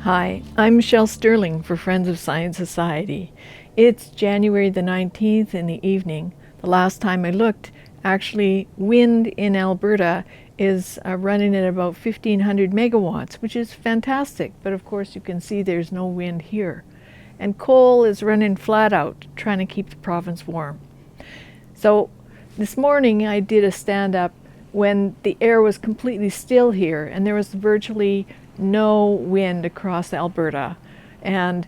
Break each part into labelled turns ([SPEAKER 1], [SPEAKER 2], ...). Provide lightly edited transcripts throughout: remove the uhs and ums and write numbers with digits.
[SPEAKER 1] Hi, I'm Michelle Sterling for Friends of Science Society. It's January the 19th in the evening. The last time I looked, actually wind in Alberta is running at about 1500 megawatts, which is fantastic, but of course you can see there's no wind here. And coal is running flat out, trying to keep the province warm. So this morning I did a stand-up when the air was completely still here and there was virtually no wind across Alberta. And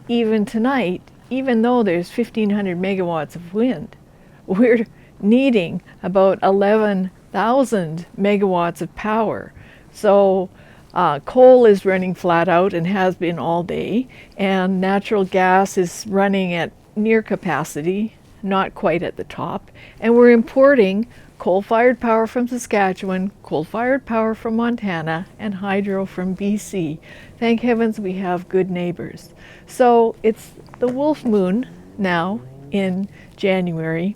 [SPEAKER 1] even tonight, even though there's 1500 megawatts of wind, we're needing about 11,000 megawatts of power. So coal is running flat out and has been all day, and natural gas is running at near capacity, not quite at the top, and we're importing coal-fired power from Saskatchewan, coal-fired power from Montana, and hydro from BC. Thank heavens we have good neighbors. So it's the wolf moon now in January,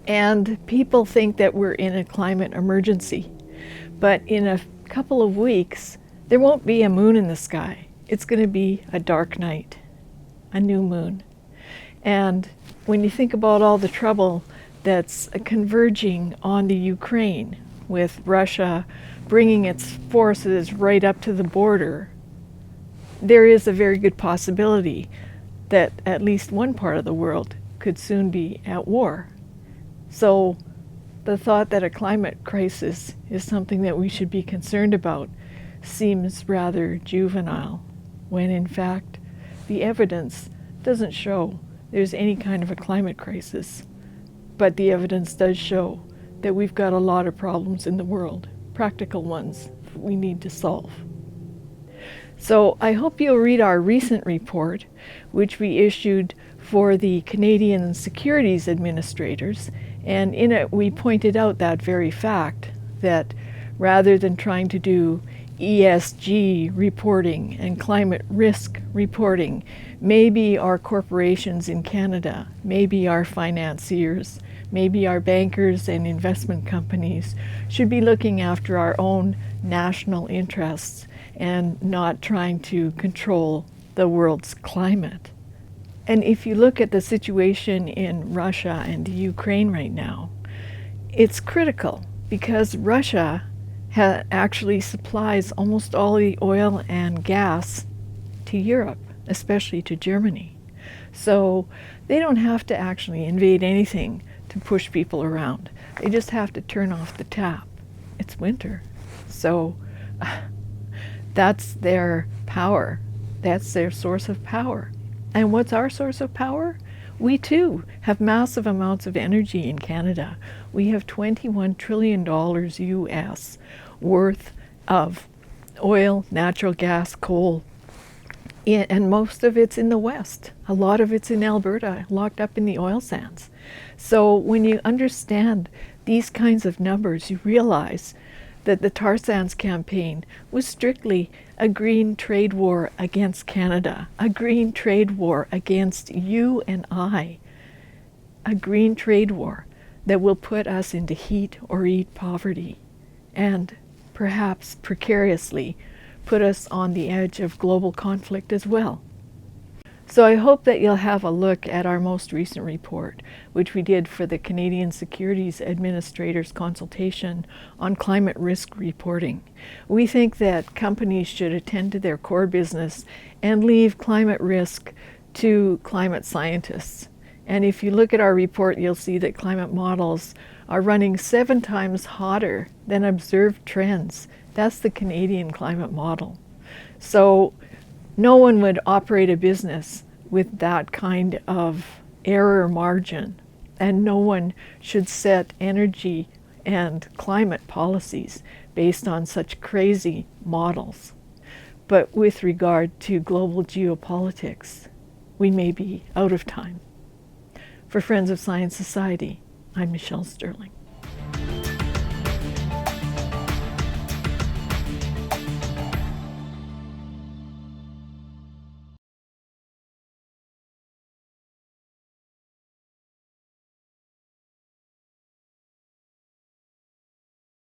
[SPEAKER 1] and people think that we're in a climate emergency. But in a couple of weeks, there won't be a moon in the sky. It's going to be a dark night, a new moon. And when you think about all the trouble that's converging on the Ukraine, with Russia bringing its forces right up to the border, there is a very good possibility that at least one part of the world could soon be at war. So the thought that a climate crisis is something that we should be concerned about seems rather juvenile, when in fact the evidence doesn't show there's any kind of a climate crisis. But the evidence does show that we've got a lot of problems in the world, practical ones that we need to solve. So I hope you'll read our recent report, which we issued for the Canadian Securities Administrators, and in it we pointed out that very fact, that rather than trying to do ESG reporting and climate risk reporting, maybe our corporations in Canada, maybe our financiers, maybe our bankers and investment companies should be looking after our own national interests and not trying to control the world's climate. And if you look at the situation in Russia and Ukraine right now, it's critical because Russia actually supplies almost all the oil and gas to Europe, especially to Germany. So they don't have to actually invade anything to push people around. They just have to turn off the tap. It's winter. So that's their power. That's their source of power. And what's our source of power? We too have massive amounts of energy in Canada. We have $21 trillion US worth of oil, natural gas, coal, and most of it's in the West. A lot of it's in Alberta, locked up in the oil sands. So when you understand these kinds of numbers, you realize that the tar sands campaign was strictly a green trade war against Canada, a green trade war against you and I, a green trade war that will put us into heat or eat poverty, and perhaps precariously put us on the edge of global conflict as well. So I hope that you'll have a look at our most recent report, which we did for the Canadian Securities Administrators consultation on climate risk reporting. We think that companies should attend to their core business and leave climate risk to climate scientists. And if you look at our report, you'll see that climate models are running 7 times hotter than observed trends. That's the Canadian climate model. So no one would operate a business with that kind of error margin, and no one should set energy and climate policies based on such crazy models. But with regard to global geopolitics, we may be out of time. For Friends of Science Society, I'm Michelle Sterling.